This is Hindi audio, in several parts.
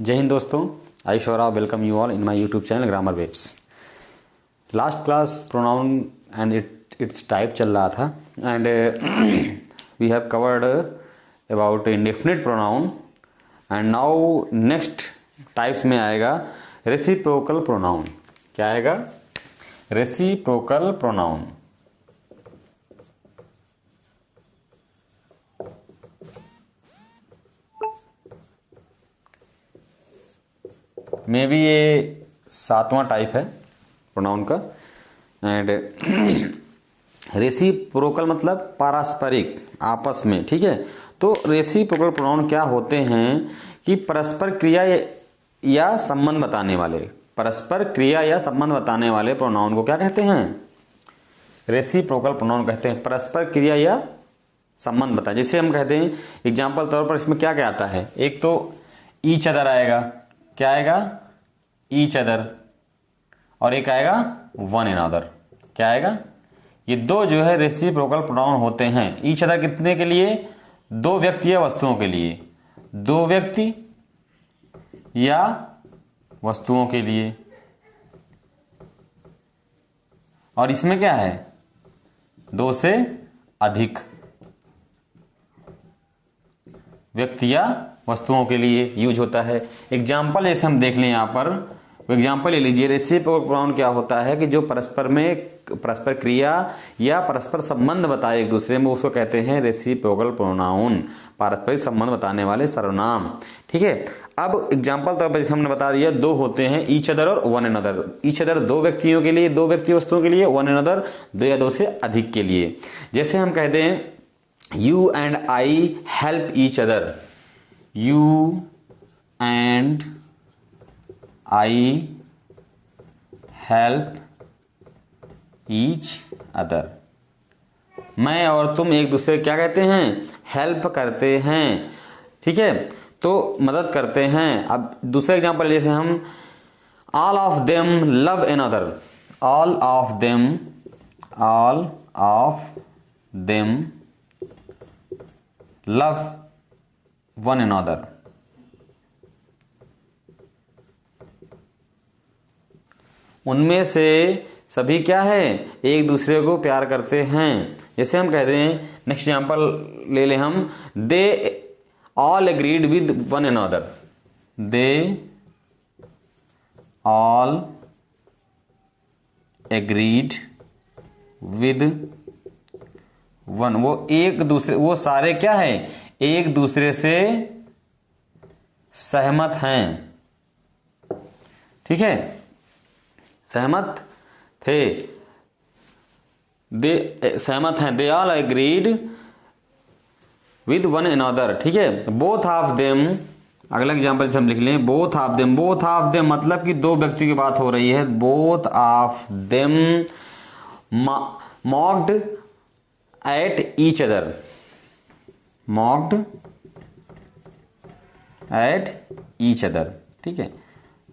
जय हिंद दोस्तों, I Shora welcome you all in my YouTube channel grammar webs. Last class pronoun and its type चल रहा था and we have covered about indefinite pronoun and now next types में आएगा रेसिप्रोकल प्रोनाउन। क्या आएगा? Reciprocal pronoun. मे बी ये 7वां टाइप है प्रोनाउन का। एंड रेसिप्रोकल मतलब पारस्परिक, आपस में। ठीक है, तो रेसिप्रोकल प्रोनाउन क्या होते हैं कि परस्पर क्रिया या संबंध बताने वाले, परस्पर क्रिया या संबंध बताने वाले प्रोनाउन को क्या कहते हैं? रेसिप्रोकल प्रोनाउन कहते हैं। परस्पर क्रिया या संबंध बताए, जैसे हम कहते हैं एग्जाम्पल तौर पर इसमें क्या क्या आता है। एक तो ईच अदर आएगा। क्या आएगा? Each other. और एक आएगा वन अनदर। क्या आएगा? ये दो जो है रेसिप्रोकल प्रोनाउन होते हैं। ईच अदर कितने के लिए? दो व्यक्ति या वस्तुओं के लिए, दो व्यक्ति या वस्तुओं के लिए। और इसमें क्या है? दो से अधिक व्यक्ति या वस्तुओं के लिए यूज होता है। एग्जाम्पल जैसे हम देख लें यहाँ पर, एग्जाम्पल ले लीजिए। रेसिप्रोकल प्रोनाउन क्या होता है कि जो परस्पर क्रिया या परस्पर संबंध बताए एक दूसरे में, उसको कहते हैं रेसिप्रोकल प्रोनाउन, पारस्परिक संबंध बताने वाले सर्वनाम। ठीक है, अब एग्जाम्पल तौर पर जैसे हमने बता दिया, दो होते हैं ईच अदर और वन अनदर। ईच अदर दो व्यक्तियों के लिए, दो व्यक्ति वस्तुओं के लिए, वन अनदर दो या दो से अधिक के लिए। जैसे हम कहते हैं you and I help each other. You and I help each other. मैं और तुम एक दूसरे क्या कहते हैं? हेल्प करते हैं। ठीक है, तो मदद करते हैं। अब दूसरे एग्जांपल जैसे हम all of them love another. All of them love one another. उनमें से सभी क्या है? एक दूसरे को प्यार करते हैं। जैसे हम कहते हैं, नेक्स्ट एग्जांपल ले ले हम, they all agreed with one another. They all agreed with one. वो एक दूसरे, वो सारे क्या है? एक दूसरे से सहमत हैं। ठीक है, सहमत थे, दे सहमत हैं। They all agreed with one another. ठीक है, बोथ ऑफ देम। अगला एग्जांपल से हम लिख लें, both of them. Both of them मतलब कि दो व्यक्ति की बात हो रही है। Both of them mocked at each other. Mocked at each other. ठीक है,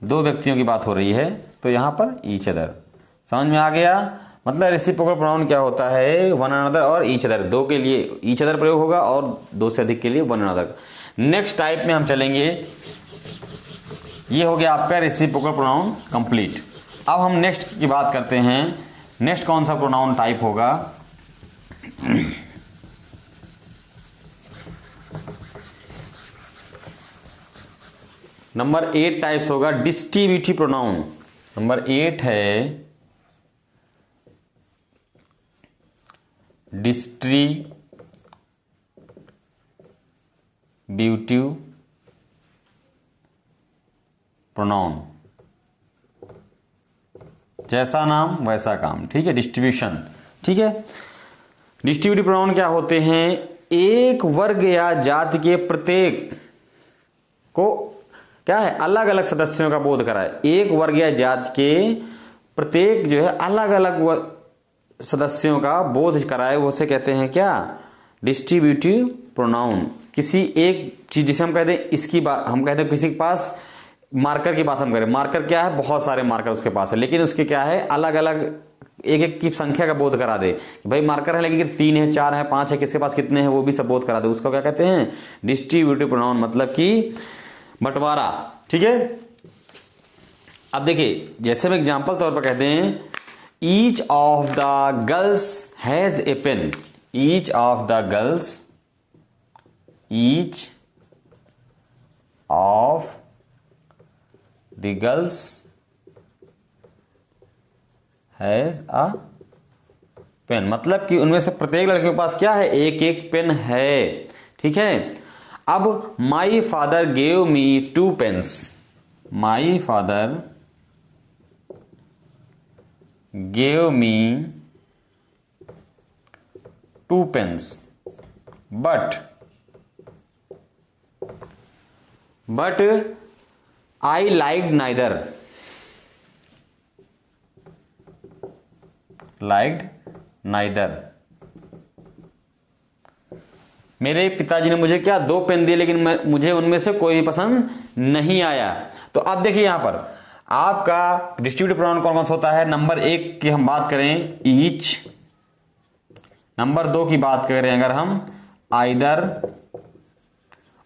दो व्यक्तियों की बात हो रही है तो यहां पर ईच अदर। समझ में आ गया? मतलब रेसिप्रोकल प्रोनाउन क्या होता है? वन अनदर और ईच अदर। दो के लिए ईच अदर प्रयोग होगा और दो से अधिक के लिए वन अनदर। नेक्स्ट टाइप में हम चलेंगे। ये हो गया आपका रेसिप्रोकल प्रोनाउन कंप्लीट। अब हम नेक्स्ट की बात करते हैं। नेक्स्ट कौन सा प्रोनाउन टाइप होगा? नंबर 8 टाइप्स होगा डिस्ट्रीब्यूटिव प्रोनाउन। नंबर 8 है डिस्ट्रीब्यूटिव प्रोनाउन। जैसा नाम वैसा काम। ठीक है, डिस्ट्रीब्यूशन। ठीक है, डिस्ट्रीब्यूटिव प्रोनाउन क्या होते हैं? एक वर्ग या जाति के प्रत्येक को क्या है? अलग अलग सदस्यों का बोध कराए। एक वर्ग या जाति के प्रत्येक जो है अलग अलग सदस्यों का बोध कराए, वो से कहते हैं क्या? Distributive pronoun. किसी एक चीज, जिसे हम कहते हैं इसकी बात, हम कहते हैं किसी के पास मार्कर की बात हम करें। मार्कर क्या है? बहुत सारे मार्कर उसके पास है, लेकिन उसके क्या है? अलग अलग एक एक की संख्या का बोध करा दे। भाई मार्कर है लेकिन 3 है, 4 है, 5 है, किसके पास कितने हैं वो भी सब बोध करा दे। उसको क्या कहते हैं? Distributive pronoun. मतलब कि बंटवारा, ठीक है। अब देखिए, जैसे हम एग्जाम्पल तौर पर कहते हैं, each of the girls has a pen. Each of the girls, each of the girls has a pen, मतलब कि उनमें से प्रत्येक लड़के के पास क्या है, एक एक पेन है। ठीक है। अब my father gave me 2 pens. My father gave me 2 pens but I liked neither. मेरे पिताजी ने मुझे क्या, 2 पेन दिए, लेकिन मुझे उनमें से कोई भी पसंद नहीं आया। तो अब देखिए यहां पर आपका डिस्ट्रीब्यूटिव प्रोनाउन कौन कौन सा होता है। नंबर 1 की हम बात करें ईच, नंबर 2 की बात करें अगर हम आइदर,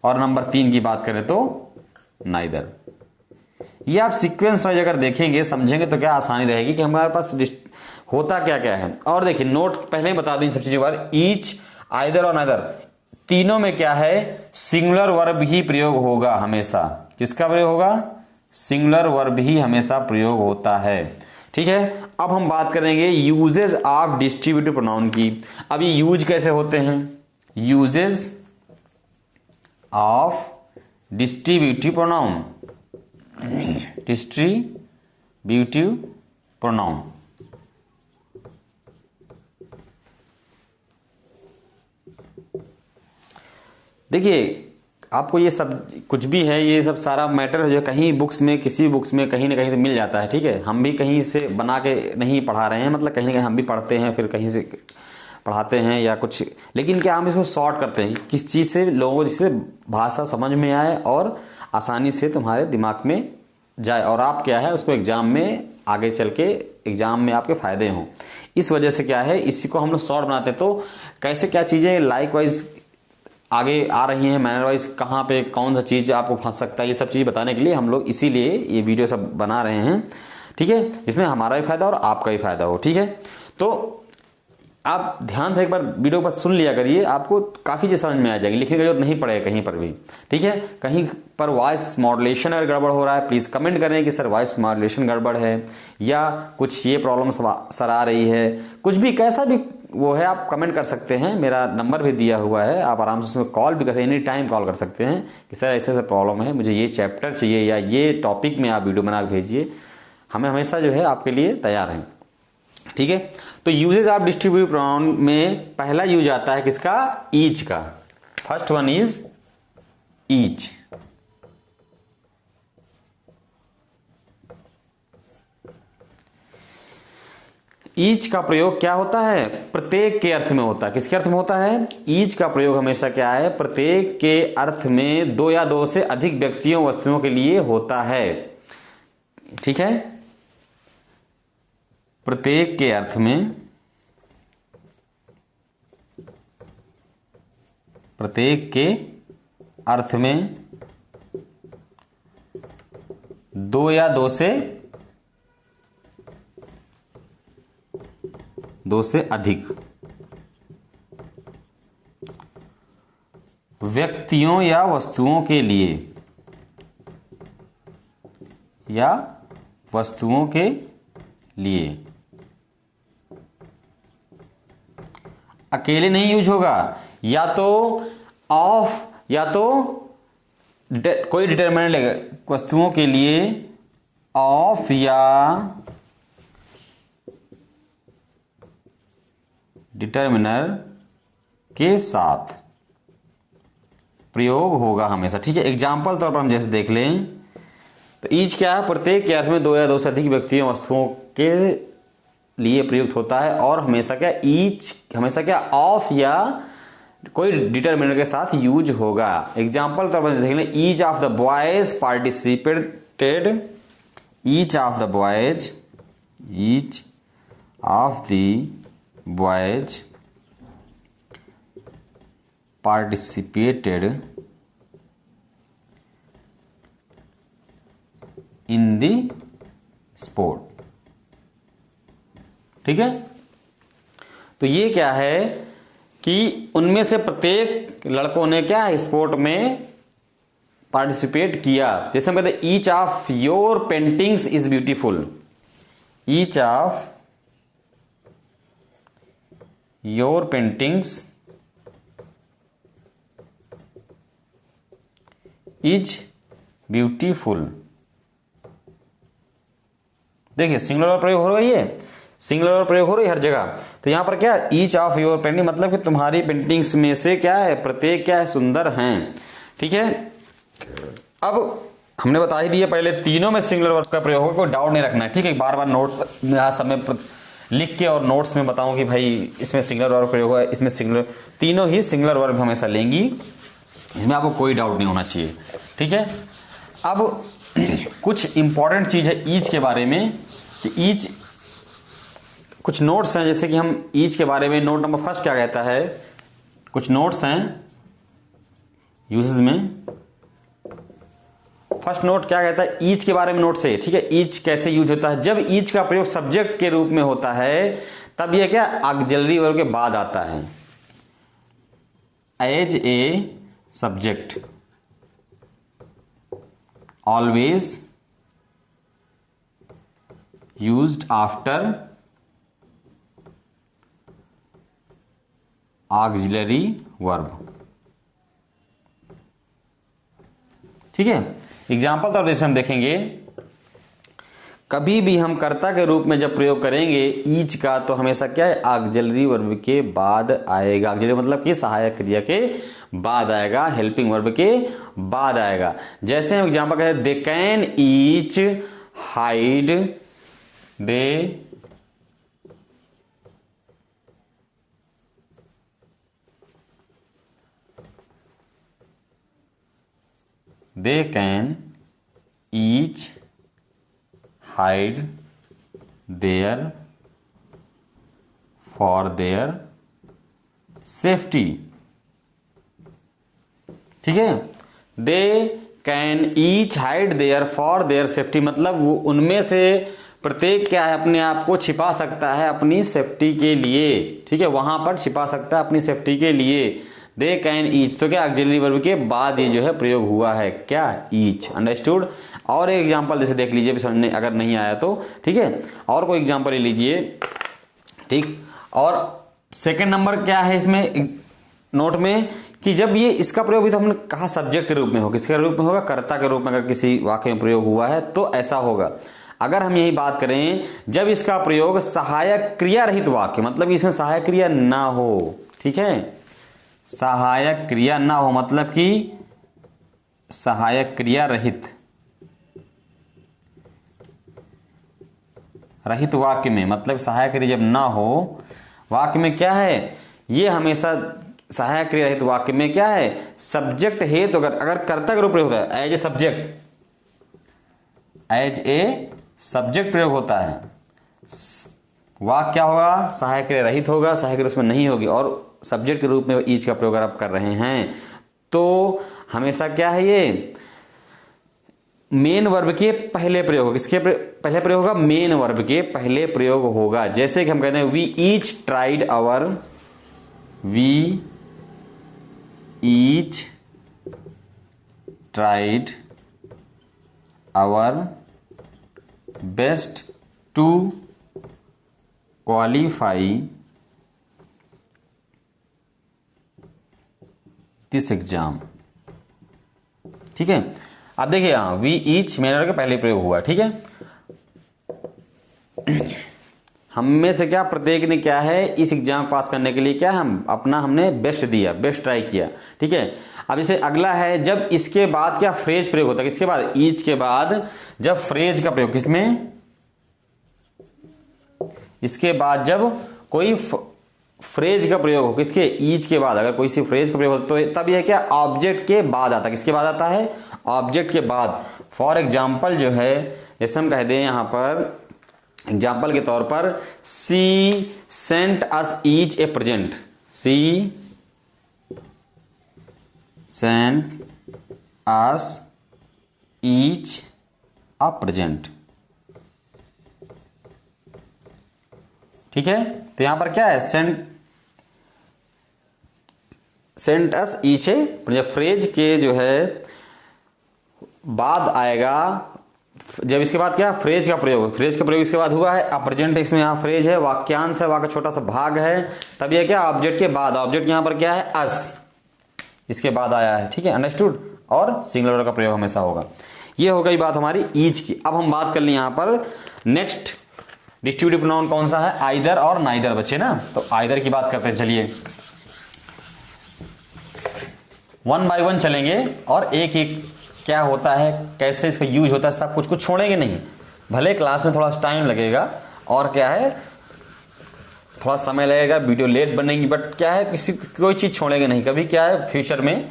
और नंबर 3 की बात करें तो नाइदर। ये आप सीक्वेंस वाइज अगर देखेंगे समझेंगे तो क्या आसानी रहेगी कि हमारे पास होता क्या क्या है। और देखिए नोट पहले ही बता दें सब चीजों पर, ईच, आइदर और नाइदर तीनों में क्या है, सिंगुलर वर्ब ही प्रयोग होगा हमेशा। किसका प्रयोग होगा, सिंगुलर वर्ब ही हमेशा प्रयोग होता है। ठीक है। अब हम बात करेंगे यूजेज ऑफ डिस्ट्रीब्यूटिव प्रोनाउन की। अब ये यूज कैसे होते हैं, uses of distributive pronoun, distributive pronoun. देखिए आपको ये सब कुछ भी है, ये सब सारा मैटर है जो कहीं बुक्स में, किसी बुक्स में कहीं ना कहीं तो मिल जाता है। ठीक है। हम भी कहीं से बना के नहीं पढ़ा रहे हैं, मतलब कहीं ना कहीं हम भी पढ़ते हैं, फिर कहीं से पढ़ाते हैं या कुछ, लेकिन क्या हम इसको शॉर्ट करते हैं किस चीज़ से, लोगों को जिससे भाषा समझ में आए और आसानी से तुम्हारे दिमाग में जाए, और आप क्या है उसको एग्जाम में आगे चल के एग्जाम में आपके फायदे हों। इस वजह से क्या है, इसी को हम लोग शॉर्ट बनाते हैं। तो कैसे क्या चीज़ें लाइक वाइज आगे आ रही हैं, मैनर वाइज कहाँ पे कौन सा चीज़ आपको फंस सकता है, ये सब चीज़ बताने के लिए हम लोग इसीलिए ये वीडियो सब बना रहे हैं। ठीक है। इसमें हमारा भी फायदा और आपका भी फायदा हो। ठीक है। तो आप ध्यान से एक बार वीडियो पर सुन लिया करिए, आपको काफ़ी चीज़ समझ में आ जाएगी, लिखने की जरूरत नहीं पड़ेगा कहीं पर भी। ठीक है। कहीं पर वॉइस मॉड्यूलेशन अगर गड़बड़ हो रहा है प्लीज़ कमेंट करें कि सर वॉइस मॉड्यूलेशन गड़बड़ है, या कुछ ये प्रॉब्लम सर आ रही है, कुछ भी कैसा भी वो है आप कमेंट कर सकते हैं। मेरा नंबर भी दिया हुआ है, आप आराम से उसमें कॉल भी कर सकते हैं, एनी टाइम कॉल कर सकते हैं कि सर ऐसे ऐसे प्रॉब्लम है, मुझे ये चैप्टर चाहिए या ये टॉपिक में आप वीडियो बना के भेजिए। हमें हमेशा जो है आपके लिए तैयार हैं। ठीक है। तो यूजेज ऑफ डिस्ट्रीब्यूटिव प्रोनाउन में पहला यूज आता है किसका, ईच का। First one is each. Each का प्रयोग क्या होता है, प्रत्येक के अर्थ में होता है। किसके अर्थ में होता है, ईच का प्रयोग हमेशा क्या है, प्रत्येक के अर्थ में 2 या 2 से अधिक व्यक्तियों वस्तुओं के लिए होता है। ठीक है। प्रत्येक के अर्थ में, प्रत्येक के अर्थ में 2 या 2 से अधिक व्यक्तियों या वस्तुओं के लिए, या वस्तुओं के लिए अकेले नहीं यूज होगा, या तो ऑफ, या तो कोई डिटरमिनर लेगा, वस्तुओं के लिए ऑफ या डिटरमिनर के साथ प्रयोग होगा हमेशा। ठीक है। एग्जाम्पल तौर पर हम जैसे देख लें तो ईच क्या है, प्रत्येक के अर्थ में 2 या 2 से अधिक व्यक्तियों वस्तुओं के लिए प्रयुक्त होता है, और हमेशा क्या, ईच हमेशा क्या, ऑफ या कोई डिटरमिनर के साथ यूज होगा। एग्जाम्पल तौर पर देख लें, each of the boys participated, each of the boys, each of the boys participated in the sport. ठीक है, तो ये क्या है कि उनमें से प्रत्येक लड़कों ने क्या है स्पोर्ट में पार्टिसिपेट किया। जैसे हम कहते हैं each of your paintings is beautiful, each of your paintings is beautiful. देखिए सिंगुलर वर्ब प्रयोग हो रही है, सिंगुलर वर्ब प्रयोग हो रही है हर जगह। तो यहां पर क्या ईच ऑफ योर पेंटिंग मतलब कि तुम्हारी पेंटिंग्स में से क्या है प्रत्येक क्या है सुंदर हैं। ठीक है, अब हमने बता ही दिया पहले तीनों में सिंगुलर वर्ब का प्रयोग होगा, कोई डाउट नहीं रखना है। ठीक है, बार बार नोट यहां समय लिख के और नोट्स में बताऊं कि भाई इसमें सिंगुलर वर्ब प्रयोग हुआ, इसमें सिंगुलर, तीनों ही सिंगुलर वर्ब हमेशा लेंगी, इसमें आपको कोई डाउट नहीं होना चाहिए। ठीक है, अब कुछ इंपॉर्टेंट चीज है ईच के बारे में कि ईच कुछ नोट्स हैं, जैसे कि हम ईच के बारे में नोट नंबर फर्स्ट क्या कहता है, कुछ नोट्स हैं यूजेस में। फर्स्ट नोट क्या कहता है ईच के बारे में नोट से। ठीक है, ईच कैसे यूज होता है, जब ईच का प्रयोग सब्जेक्ट के रूप में होता है तब यह क्या ऑक्सिलरी वर्ब के बाद आता है। As a subject always used after auxiliary verb। ठीक है, एग्जाम्पल तौर जैसे हम देखेंगे कभी भी हम कर्ता के रूप में जब प्रयोग करेंगे ईच का तो हमेशा क्या है ऑक्सिलरी वर्ब के बाद आएगा। ऑक्सिलरी मतलब कि सहायक क्रिया के बाद आएगा, हेल्पिंग वर्ब के बाद आएगा। जैसे हम एग्जांपल कहते हैं they can each hide, they can each hide their for their safety. ठीक है, they can each hide their for their safety मतलब वो उनमें से प्रत्येक क्या है अपने आप को छिपा सकता है अपनी सेफ्टी के लिए। ठीक है, वहां पर छिपा सकता है अपनी सेफ्टी के लिए। दे कैन ईच तो क्या ऑक्सिलरी वर्ब के बाद ये जो है प्रयोग हुआ है क्या ईच। अंडरस्टूड। और एक एग्जांपल जैसे देख लीजिए समझने अगर नहीं आया तो। ठीक है, और कोई एग्जांपल ले लीजिए। ठीक, और सेकंड नंबर क्या है इसमें नोट में कि जब ये इसका प्रयोग भी तो हमने कहा सब्जेक्ट के रूप में होगा, किसके रूप में होगा कर्ता के रूप में अगर किसी वाक्य में प्रयोग हुआ है तो ऐसा होगा। अगर हम यही बात करें जब इसका प्रयोग सहायक क्रिया रहित वाक्य मतलब इसमें सहायक क्रिया ना हो। ठीक है, सहायक क्रिया ना हो मतलब कि सहायक क्रिया रहित वाक्य में मतलब सहायक क्रिया जब ना हो वाक्य में क्या है ये हमेशा सहायक क्रिया रहित वाक्य में क्या है सब्जेक्ट है। तो अगर कर्ता के रूप प्रयोग होता है एज ए सब्जेक्ट प्रयोग होता है वाक्य क्या होगा सहायक क्रिया रहित होगा, सहायक क्रिया उसमें नहीं होगी और सब्जेक्ट के रूप में ईच का प्रयोग अगर आप कर रहे हैं तो हमेशा क्या है ये मेन वर्ब के पहले प्रयोग होगा। किसके पहले प्रयोग होगा मेन वर्ब के पहले प्रयोग होगा। जैसे कि हम कहते हैं we each tried our best to qualify this exam. ठीक है, अब देखिए यहां वी ईच मेन वर्ब के पहले प्रयोग हुआ। ठीक है, हम में से क्या प्रत्येक ने क्या है इस एग्जाम पास करने के लिए क्या हमने बेस्ट दिया, बेस्ट ट्राई किया। ठीक है, अब इसे अगला है जब इसके बाद क्या फ्रेज प्रयोग होता है। किसके बाद ईच के बाद जब फ्रेज का प्रयोग किसमें इसके बाद जब कोई फ्रेज का प्रयोग हो किसके ईच के बाद अगर कोई सी फ्रेज का प्रयोग हो तो तब यह क्या ऑब्जेक्ट के बाद आता है। किसके बाद आता है ऑब्जेक्ट के बाद। फॉर एग्जाम्पल जो है जैसे हम कह दें यहां पर एग्जाम्पल के तौर पर सी सेंट अस ईच ए प्रेजेंट, सी सेंट अस ईच अप्रेजेंट। ठीक है, तो यहां पर क्या है, सेंट अस ईच ए फ्रेज के जो है बाद आएगा, जब इसके बाद क्या फ्रेज का प्रयोग, फ्रेज का प्रयोग इसके बाद हुआ है अप्रेजेंट, इसमें यहां फ्रेज है, वाक्यांश है, वाक्य छोटा सा भाग है, तब यह क्या ऑब्जेक्ट के बाद, ऑब्जेक्ट यहां पर क्या है अस, इसके बाद आया है। ठीक है, अंडरस्टूड। और सिंगुलर वर्ब का प्रयोग हमेशा होगा। ये हो गई बात हमारी ईच की। अब हम बात कर लें यहां पर नेक्स्ट डिस्ट्रीब्यूटिव प्रोनाउन कौन सा है, आइदर और नाइदर बच्चे ना। तो आइदर की बात करते हैं, चलिए वन बाय वन चलेंगे और एक एक क्या होता है, कैसे इसका यूज होता है, सब कुछ छोड़ेंगे नहीं। भले क्लास में थोड़ा टाइम लगेगा और क्या है थोड़ा समय लगेगा, वीडियो लेट बनेगी, बट क्या है किसी कोई चीज छोड़ेंगे नहीं। कभी क्या है फ्यूचर में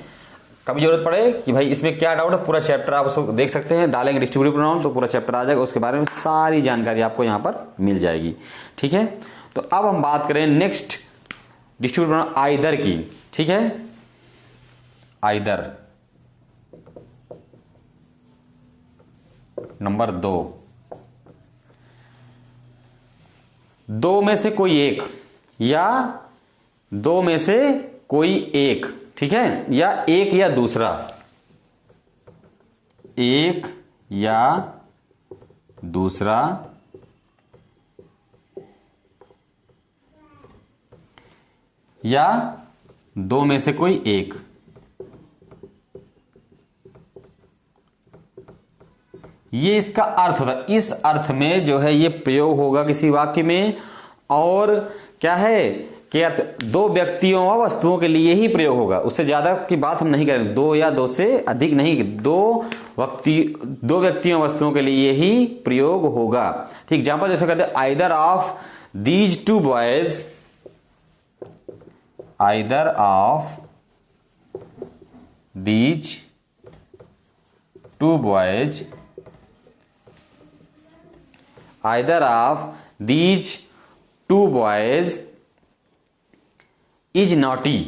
कभी जरूरत पड़े कि भाई इसमें क्या डाउट है, पूरा चैप्टर आप उसको देख सकते हैं, डालेंगे डिस्ट्रीब्यूटिव प्रोनाउन तो पूरा चैप्टर आ जाएगा, उसके बारे में सारी जानकारी आपको यहाँ पर मिल जाएगी। ठीक है, तो अब हम बात करें नेक्स्ट डिस्ट्रीब्यूटिव प्रोनाउन आइदर की। ठीक है, आइदर नंबर 2, दो में से कोई एक या दो में से कोई एक, ठीक है, या एक या दूसरा, एक या दूसरा, या दो में से कोई एक, ये इसका अर्थ होता है। इस अर्थ में जो है ये प्रयोग होगा किसी वाक्य में, और क्या है कि अर्थ दो व्यक्तियों व वस्तुओं के लिए ही प्रयोग होगा, उससे ज्यादा की बात हम नहीं करेंगे, दो या दो से अधिक नहीं, दो व्यक्तियों वस्तुओं के लिए ही प्रयोग होगा। ठीक, एग्जांपल जैसे कहते हैं either of these two boys, either of these two boys, either of these two boys is naughty।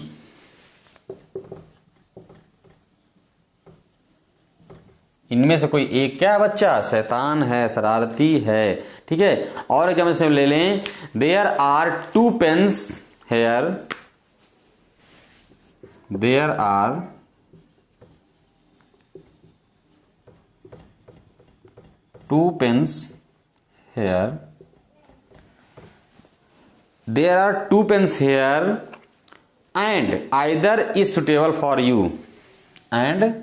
इनमें से कोई एक क्या बच्चा शैतान है, शरारती है। ठीक है, और एग्जाम्पल से ले लें, there are two pens here, there are two pens here, there are two pens here and either is suitable for you, and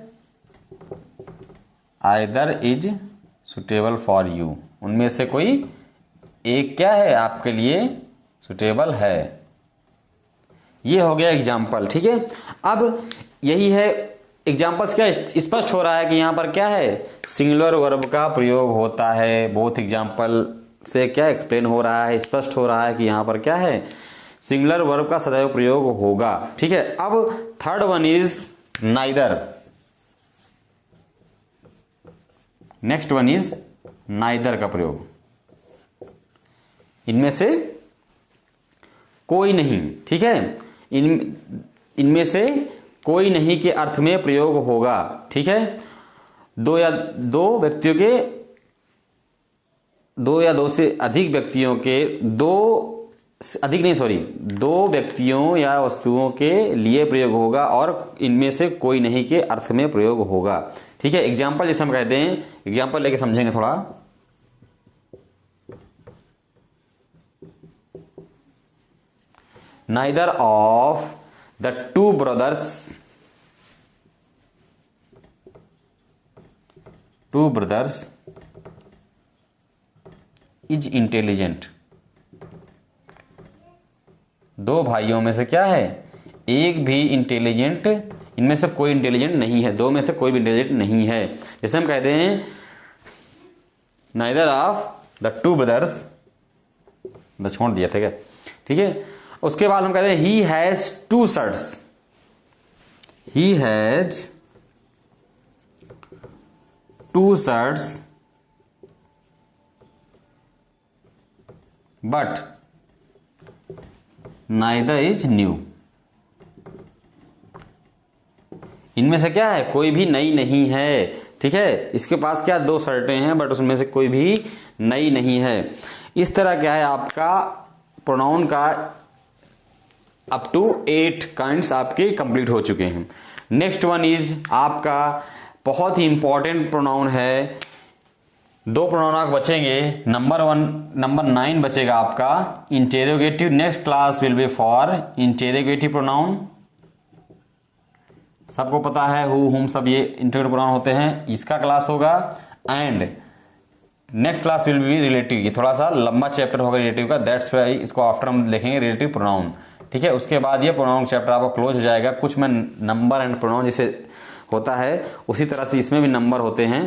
either is suitable for you, उनमें से कोई एक क्या है आपके लिए सुटेबल है। ये हो गया एग्जाम्पल। ठीक है, अब यही है एग्जाम्पल्स, क्या स्पष्ट हो रहा है कि यहां पर क्या है सिंगुलर वर्ब का प्रयोग होता है। बोथ एग्जाम्पल से क्या एक्सप्लेन हो रहा है, स्पष्ट हो रहा है कि यहां पर क्या है सिंगुलर वर्ब का सदैव प्रयोग होगा। ठीक है, अब third one is neither, next one is neither का प्रयोग, इनमें से कोई नहीं। ठीक है, इनमें से कोई नहीं के अर्थ में प्रयोग होगा। ठीक है, दो या दो से अधिक व्यक्तियों के, दो व्यक्तियों या वस्तुओं के लिए प्रयोग होगा, और इनमें से कोई नहीं के अर्थ में प्रयोग होगा। ठीक है, एग्जाम्पल जैसे हम कहते हैं, एग्जाम्पल लेके समझेंगे थोड़ा। Neither of the two brothers is intelligent. दो भाइयों में से क्या है एक भी इंटेलिजेंट, इनमें से कोई इंटेलिजेंट नहीं है, दो में से कोई भी इंटेलिजेंट नहीं है। जैसे हम कहते हैं neither of the two brothers, छोड़ दिया था क्या। ठीक है, उसके बाद हम कहते हैं he has two shirts, he has two shirts but neither is new. इनमें से क्या है कोई भी नई नहीं है, ठीक है, इसके पास क्या 2 शर्टें हैं बट उसमें से कोई भी नई नहीं है। इस तरह क्या है आपका प्रोनाउन का अप टू 8 काइंड्स आपके कंप्लीट हो चुके हैं। नेक्स्ट वन इज आपका बहुत ही इंपॉर्टेंट प्रोनाउन है, 2 प्रोनाउन आपके बचेंगे। नंबर 9 बचेगा आपका interrogative. Next class will be for interrogative pronoun. सबको पता है हु हुम सब ये इंटेरोगेटिव प्रोनाउन होते हैं, इसका क्लास होगा। And next class will be relative. ये थोड़ा सा लंबा चैप्टर होगा रिलेटिव का, दैट्स वाई इसको आफ्टर हम देखेंगे रिलेटिव प्रोनाउन। ठीक है, उसके बाद ये प्रोनाउन चैप्टर आपका क्लोज हो जाएगा। कुछ में नंबर एंड प्रोनाउन जैसे होता है उसी तरह से इसमें भी नंबर होते हैं,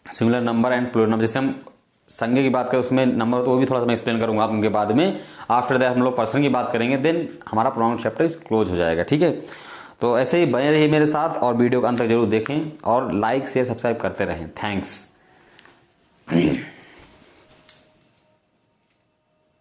singular number and plural number. जैसे हम संज्ञा की बात करें उसमें नंबर हो तो वो भी थोड़ा सा मैं एक्सप्लेन करूंगा उनके बाद में। आफ्टर दैट हम लोग पर्सन की बात करेंगे, देन हमारा प्रोनाउन चैप्टर क्लोज हो जाएगा। ठीक है, तो ऐसे ही बने रहिए मेरे साथ और वीडियो का अंत तक जरूर देखें और लाइक शेयर सब्सक्राइब करते रहें। थैंक्स।